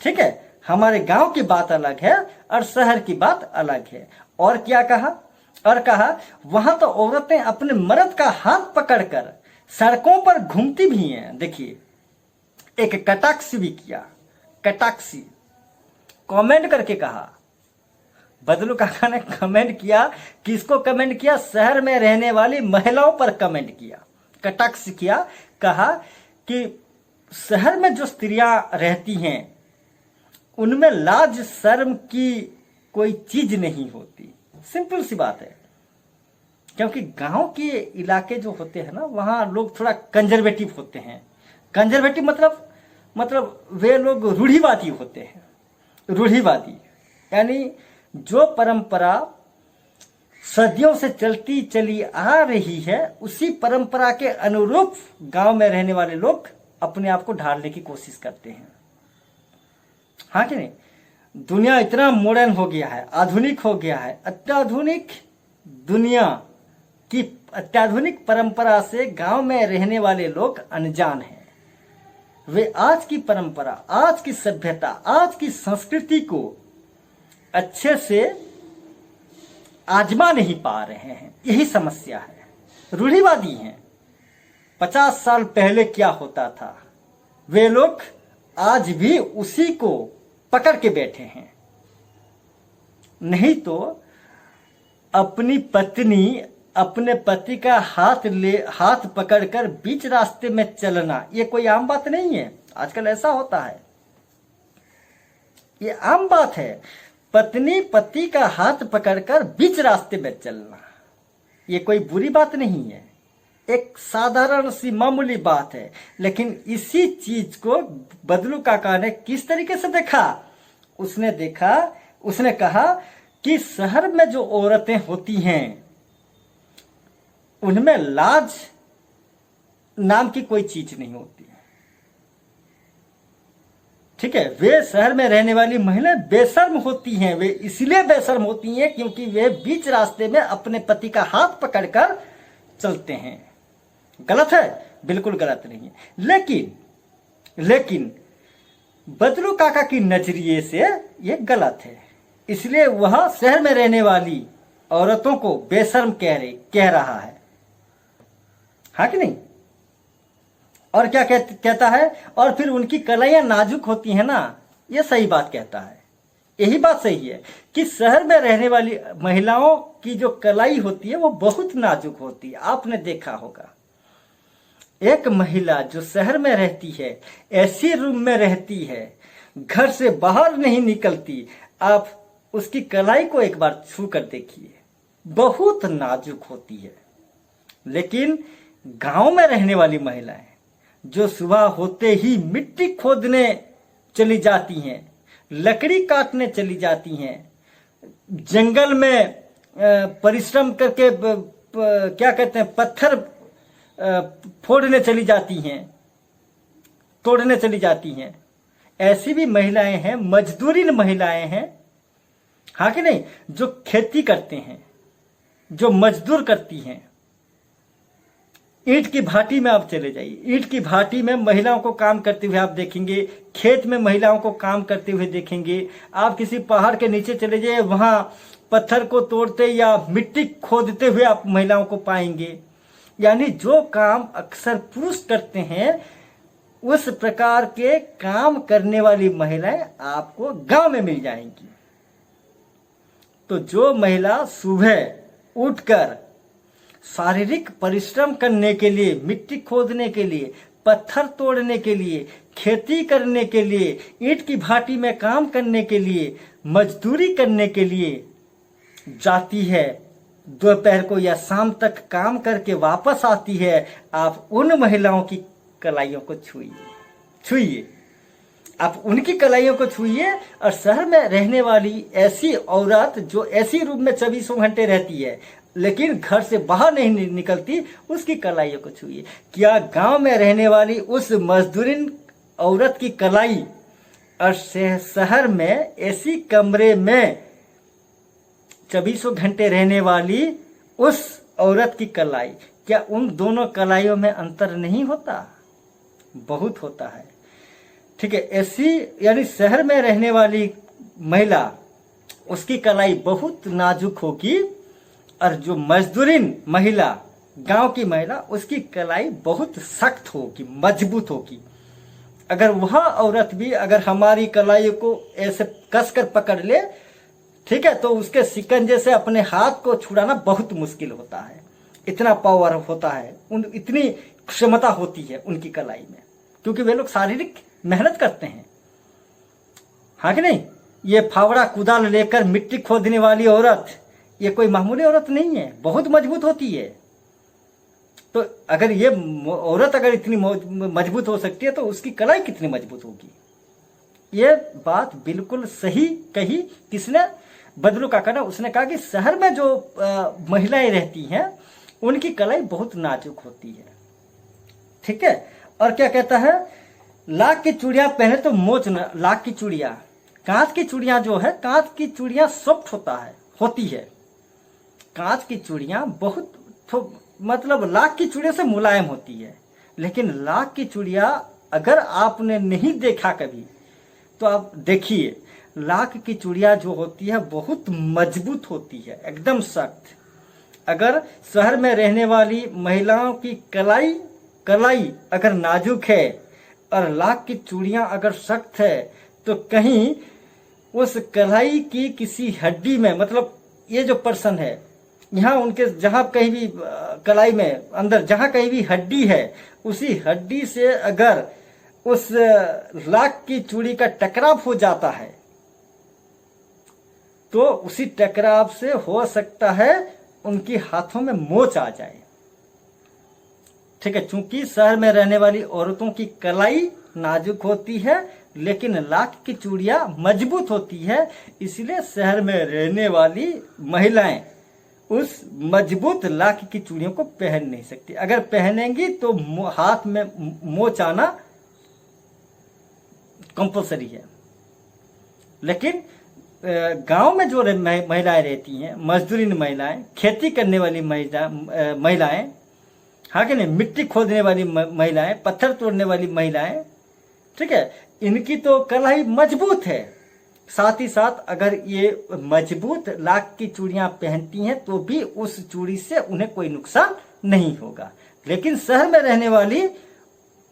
ठीक है, हमारे गांव की बात अलग है और शहर की बात अलग है। और क्या कहा? और कहा वहां तो औरतें अपने मर्द का हाथ पकड़कर सड़कों पर घूमती भी हैं। देखिए, एक कटाक्ष भी किया, कटाक्षी कमेंट करके कहा। बदलू काका ने कमेंट किया, किसको कमेंट किया? शहर में रहने वाली महिलाओं पर कमेंट किया, कटाक्ष किया। कहा कि शहर में जो स्त्रियां रहती हैं उनमें लाज शर्म की कोई चीज नहीं होती। सिंपल सी बात है, क्योंकि गांव के इलाके जो होते हैं ना, वहां लोग थोड़ा कंजर्वेटिव होते हैं। कंजर्वेटिव मतलब वे लोग रूढ़िवादी होते हैं। रूढ़िवादी यानी जो परंपरा सदियों से चलती चली आ रही है, उसी परंपरा के अनुरूप गांव में रहने वाले लोग अपने आप को ढालने की कोशिश करते हैं। हाँ कि नहीं? दुनिया इतना मॉडर्न हो गया है, आधुनिक हो गया है। अत्याधुनिक दुनिया की अत्याधुनिक परंपरा से गांव में रहने वाले लोग अनजान हैं। वे आज की परंपरा, आज की सभ्यता, आज की संस्कृति को अच्छे से आजमा नहीं पा रहे हैं। यही समस्या है। रूढ़िवादी हैं। 50 साल पहले क्या होता था, वे लोग आज भी उसी को पकड़ के बैठे हैं। नहीं तो अपनी पत्नी, अपने पति का हाथ पकड़कर बीच रास्ते में चलना, ये कोई आम बात नहीं है। आजकल ऐसा होता है, ये आम बात है। पत्नी पति का हाथ पकड़कर बीच रास्ते में चलना, ये कोई बुरी बात नहीं है, एक साधारण सी मामूली बात है। लेकिन इसी चीज को बदलू काका ने किस तरीके से देखा? उसने कहा कि शहर में जो औरतें होती हैं उनमें लाज नाम की कोई चीज नहीं होती है, ठीक है। वे शहर में रहने वाली महिलाएं बेशर्म होती हैं। वे इसलिए बेशर्म होती हैं क्योंकि वे बीच रास्ते में अपने पति का हाथ पकड़कर चलते हैं। गलत है? बिल्कुल गलत नहीं है, लेकिन बदलू काका की नजरिए से ये गलत है। इसलिए वह शहर में रहने वाली औरतों को बेशर्म कह रहा है। हाँ कि नहीं? और क्या कहता है? और फिर उनकी कलाइयां नाजुक होती है ना, ये सही बात कहता है। यही बात सही है कि शहर में रहने वाली महिलाओं की जो कलाई होती है वो बहुत नाजुक होती है। आपने देखा होगा, एक महिला जो शहर में रहती है, ऐसी रूम में रहती है, घर से बाहर नहीं निकलती, आप उसकी कलाई को एक बार छू कर देखिए, बहुत नाजुक होती है। लेकिन गांव में रहने वाली महिलाएं जो सुबह होते ही मिट्टी खोदने चली जाती हैं, लकड़ी काटने चली जाती हैं, जंगल में परिश्रम करके क्या कहते हैं, पत्थर फोड़ने चली जाती हैं, तोड़ने चली जाती हैं, ऐसी भी महिलाएं हैं, मजदूरी महिलाएं हैं। हाँ कि नहीं? जो खेती करते हैं, जो मजदूर करती हैं। ईंट की भाटी में आप चले जाइए, ईंट की भाटी में महिलाओं को काम करते हुए आप देखेंगे, खेत में महिलाओं को काम करते हुए देखेंगे। आप किसी पहाड़ के नीचे चले जाइए, वहां पत्थर को तोड़ते या मिट्टी खोदते हुए आप महिलाओं को पाएंगे। यानी जो काम अक्सर पुरुष करते हैं, उस प्रकार के काम करने वाली महिलाएं आपको गांव में मिल जाएंगी। तो जो महिला सुबह उठकर शारीरिक परिश्रम करने के लिए, मिट्टी खोदने के लिए, पत्थर तोड़ने के लिए, खेती करने के लिए, ईंट की भाटी में काम करने के लिए, मजदूरी करने के लिए जाती है, दोपहर को या शाम तक काम करके वापस आती है, आप उन महिलाओं की कलाइयों को छूइए, आप उनकी कलाइयों को छूइए। और शहर में रहने वाली ऐसी औरत जो ऐसी रूम में 24 घंटे रहती है लेकिन घर से बाहर नहीं निकलती, उसकी कलाइयों को छूइए। क्या गांव में रहने वाली उस मजदूरिन औरत की कलाई और शहर में ऐसी कमरे में 24 घंटे रहने वाली उस औरत की कलाई, क्या उन दोनों कलाइयों में अंतर नहीं होता? बहुत होता है। ठीक है, ऐसी यानी शहर में रहने वाली महिला, उसकी कलाई बहुत नाजुक होगी, और जो मजदूरिन महिला, गांव की महिला, उसकी कलाई बहुत सख्त होगी, मजबूत होगी। अगर वह औरत भी अगर हमारी कलाई को ऐसे कसकर पकड़ ले, ठीक है, तो उसके शिकंजे से अपने हाथ को छुड़ाना बहुत मुश्किल होता है। इतना पावर होता है, इतनी क्षमता होती है उनकी कलाई में, क्योंकि वे लोग शारीरिक मेहनत करते हैं। हाँ कि नहीं? ये फावड़ा कुदाल लेकर मिट्टी खोदने वाली औरत, ये कोई मामूली औरत नहीं है, बहुत मजबूत होती है। तो अगर ये औरत अगर इतनी मजबूत हो सकती है, तो उसकी कलाई कितनी मजबूत होगी? ये बात बिल्कुल सही कही किसने? बदलू काका ने। उसने कहा कि शहर में जो महिलाएं रहती हैं, उनकी कलाई बहुत नाजुक होती है। ठीक है, और क्या कहता है? लाख की चूड़ियां पहने तो मोच न, लाख की चूड़ियां, कांच की चूड़ियां जो है, कांच की चूड़ियां सॉफ्ट होती है। कांच की चूड़ियां बहुत मतलब लाख की चूड़ियों से मुलायम होती है। लेकिन लाख की चूड़ियां अगर आपने नहीं देखा कभी, तो आप देखिए, लाख की चूड़ियां जो होती है बहुत मजबूत होती है, एकदम सख्त। अगर शहर में रहने वाली महिलाओं की कलाई अगर नाजुक है और लाख की चूड़ियां अगर सख्त है, तो कहीं उस कलाई की किसी हड्डी में, मतलब ये जो पर्सन है, यहाँ उनके जहां कहीं भी कलाई में अंदर जहां कहीं भी हड्डी है, उसी हड्डी से अगर उस लाख की चूड़ी का टकराव हो जाता है, तो उसी टकराव से हो सकता है उनकी हाथों में मोच आ जाए। ठीक है, चूंकि शहर में रहने वाली औरतों की कलाई नाजुक होती है, लेकिन लाख की चूड़ियां मजबूत होती है, इसलिए शहर में रहने वाली महिलाएं उस मजबूत लाख की चूड़ियों को पहन नहीं सकती। अगर पहनेंगी तो हाथ में मोच आना कंपल्सरी है। लेकिन गांव में जो महिलाएं रहती हैं, मजदूरी महिलाएं, खेती करने वाली महिलाएं, हाँ कि नहीं, मिट्टी खोदने वाली महिलाएं, पत्थर तोड़ने वाली महिलाएं, ठीक है, इनकी तो कलाई मजबूत है। साथ ही साथ अगर ये मजबूत लाख की चूड़ियां पहनती हैं तो भी उस चूड़ी से उन्हें कोई नुकसान नहीं होगा। लेकिन शहर में रहने वाली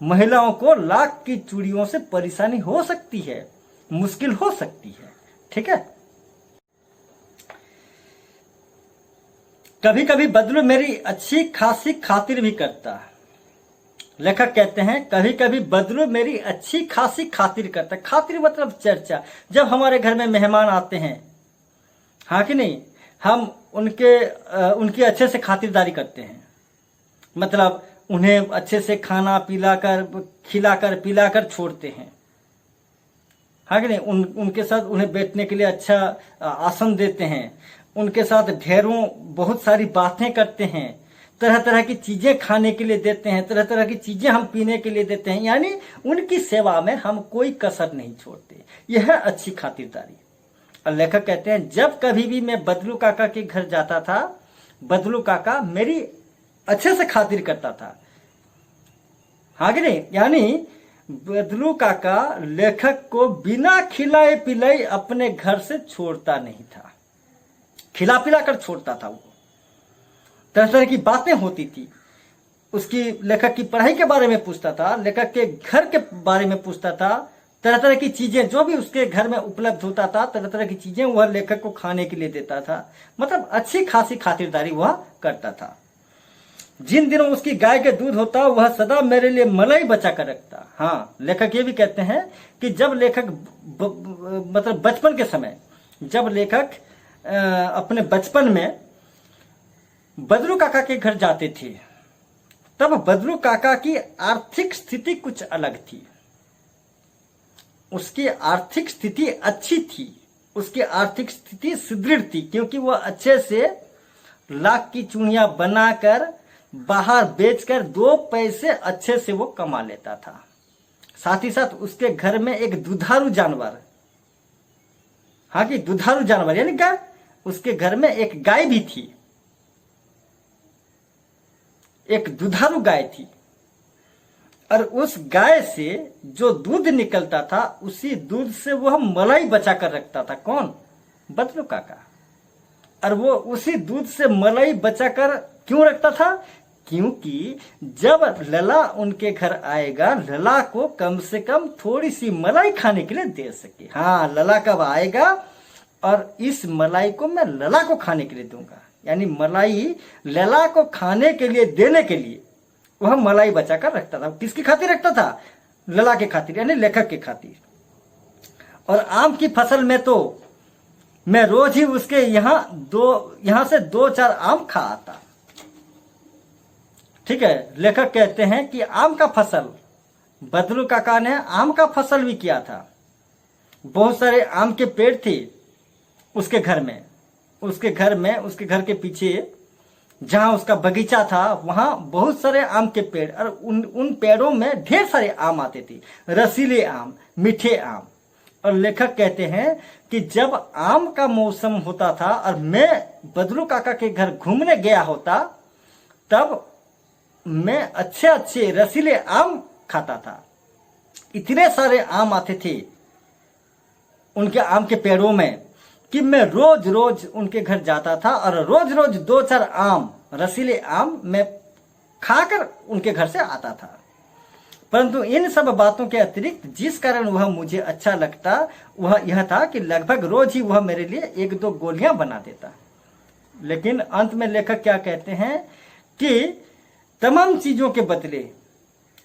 महिलाओं को लाख की चूड़ियों से परेशानी हो सकती है, मुश्किल हो सकती है। ठीक है, कभी कभी बदलू मेरी अच्छी खासी खातिर भी करता। लेखक कहते हैं कभी कभी बदलू मेरी अच्छी खासी खातिर करता। खातिर मतलब चर्चा। जब हमारे घर में मेहमान आते हैं, हाँ कि नहीं, हम उनकी अच्छे से खातिरदारी करते हैं। मतलब उन्हें अच्छे से खाना खिलाकर पिलाकर छोड़ते हैं, हाँ कि नहीं, उनके साथ उन्हें बैठने के लिए अच्छा आसन देते हैं, उनके साथ ढेरों बहुत सारी बातें करते हैं, तरह तरह की चीजें खाने के लिए देते हैं, तरह तरह की चीजें हम पीने के लिए देते हैं, यानी उनकी सेवा में हम कोई कसर नहीं छोड़ते। यह है अच्छी खातिरदारी। और लेखक कहते हैं जब कभी भी मैं बदलू काका के घर जाता था, बदलू काका मेरी अच्छे से खातिर करता था, हाँ कि नहीं, यानी बदलू काका लेखक को बिना खिलाए पिलाए अपने घर से छोड़ता नहीं था, खिला पिला कर छोड़ता था। वो तरह तरह की बातें होती थी, उसकी लेखक की पढ़ाई के बारे में पूछता था, लेखक के घर के बारे में पूछता था, तरह तरह की चीजें जो भी उसके घर में उपलब्ध होता था, तरह तरह की चीजें वह लेखक को खाने के लिए देता था। मतलब अच्छी खासी खातिरदारी वह करता था। जिन दिनों उसकी गाय के दूध होता वह सदा मेरे लिए मलाई बचा कर रखता। हाँ, लेखक ये भी कहते हैं कि जब लेखक मतलब बचपन के समय, जब लेखक अपने बचपन में बदलू काका के घर जाते थे, तब बदलू काका की आर्थिक स्थिति कुछ अलग थी। उसकी आर्थिक स्थिति अच्छी थी, उसकी आर्थिक स्थिति सुदृढ़ थी, क्योंकि वह अच्छे से लाख की चूड़ियां बनाकर बाहर बेचकर 2 पैसे अच्छे से वो कमा लेता था। साथ ही साथ उसके घर में एक दुधारू जानवर, हाँ कि दुधारू जानवर यानी गाय, उसके घर में एक गाय भी थी, एक दुधारू गाय थी। और उस गाय से जो दूध निकलता था, उसी दूध से वह मलाई बचा कर रखता था। कौन? बदलू काका। और वो उसी दूध से मलाई बचाकर क्यों रखता था? क्योंकि जब लला उनके घर आएगा, लला को कम से कम थोड़ी सी मलाई खाने के लिए दे सके। हाँ, लला कब आएगा और इस मलाई को मैं लला को खाने के लिए दूंगा, यानी मलाई लला को खाने के लिए देने के लिए वह मलाई बचा कर रखता था। किसकी खातिर रखता था? लला के खातिर, यानी लेखक के खातिर। और आम की फसल में तो मैं रोज ही उसके यहां से 2-4 आम खा आता। ठीक है, लेखक कहते हैं कि आम का फसल, बदलू काका ने आम का फसल भी किया था। बहुत सारे आम के पेड़ थे उसके घर में, उसके घर के पीछे जहां उसका बगीचा था, वहां बहुत सारे आम के पेड़, और उन पेड़ों में ढेर सारे आम आते थे, रसीले आम, मीठे आम। और लेखक कहते हैं कि जब आम का मौसम होता था और मैं बदलू काका के घर घूमने गया होता, तब मैं अच्छे अच्छे रसीले आम खाता था। इतने सारे आम आते थे उनके आम के पेड़ों में कि मैं रोज रोज उनके घर जाता था और रोज रोज 2-4 आम, रसीले आम मैं खाकर उनके घर से आता था। परंतु इन सब बातों के अतिरिक्त जिस कारण वह मुझे अच्छा लगता वह यह था कि लगभग रोज ही वह मेरे लिए 1-2 गोलियां बना देता। लेकिन अंत में लेखक क्या कहते हैं कि तमाम चीजों के बदले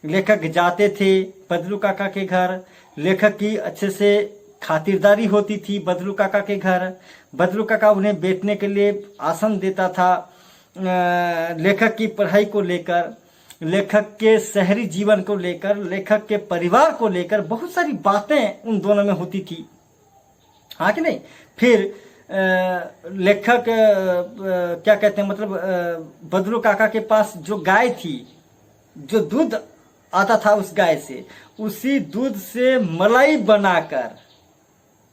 लेखक जाते थे बदलू काका के घर, लेखक की अच्छे से खातिरदारी होती थी बदलू काका के घर, बदलू काका उन्हें बैठने के लिए आसन देता था। लेखक की पढ़ाई को लेकर, लेखक के शहरी जीवन को लेकर, लेखक के परिवार को लेकर बहुत सारी बातें उन दोनों में होती थी, हाँ कि नहीं। फिर लेखक क्या कहते हैं, मतलब बदलू काका के पास जो गाय थी, जो दूध आता था उस गाय से, उसी दूध से मलाई बनाकर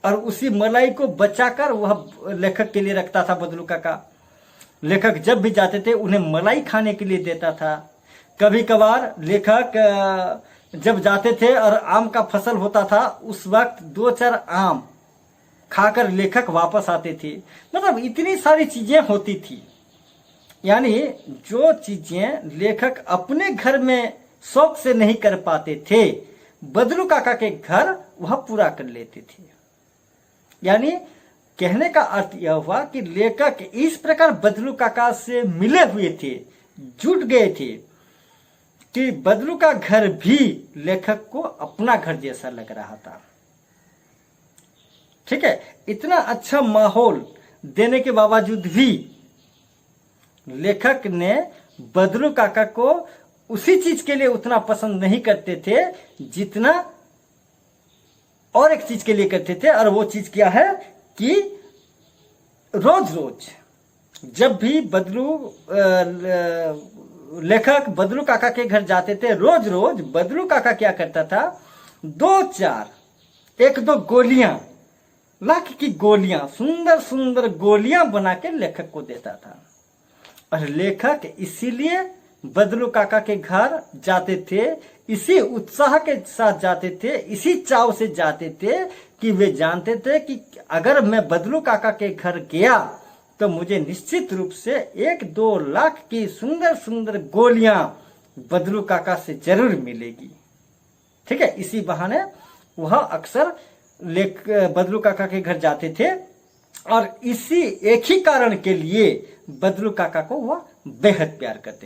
और उसी मलाई को बचाकर वह लेखक के लिए रखता था बदलू काका। लेखक जब भी जाते थे उन्हें मलाई खाने के लिए देता था। कभी कभार लेखक जब जाते थे और आम का फसल होता था, उस वक्त 2-4 आम खाकर लेखक वापस आते थे। मतलब इतनी सारी चीजें होती थी, यानी जो चीजें लेखक अपने घर में शौक से नहीं कर पाते थे, बदलू काका के घर वह पूरा कर लेते थे। यानी कहने का अर्थ यह हुआ कि लेखक इस प्रकार बदलू काका से मिले हुए थे, जुट गए थे कि बदलू का घर भी लेखक को अपना घर जैसा लग रहा था। ठीक है, इतना अच्छा माहौल देने के बावजूद भी लेखक ने बदलू काका को उसी चीज के लिए उतना पसंद नहीं करते थे जितना और एक चीज के लिए करते थे। और वो चीज क्या है कि रोज रोज जब भी लेखक बदलू काका के घर जाते थे, रोज रोज बदलू काका क्या करता था, 1-2 गोलियां, लाख की गोलियां, सुंदर सुंदर गोलियां बना के लेखक को देता था। और लेखक इसीलिए बदलू काका के घर जाते थे, इसी उत्साह के साथ जाते थे, इसी चाव से जाते थे कि वे जानते थे कि अगर मैं बदलू काका के घर गया तो मुझे निश्चित रूप से 1-2 लाख की सुंदर सुंदर गोलियां बदलू काका से जरूर मिलेगी। ठीक है, इसी बहाने वह अक्सर बदलू काका के घर जाते थे और इसी एक ही कारण के लिए बदलू काका को वह बेहद प्यार करते थे।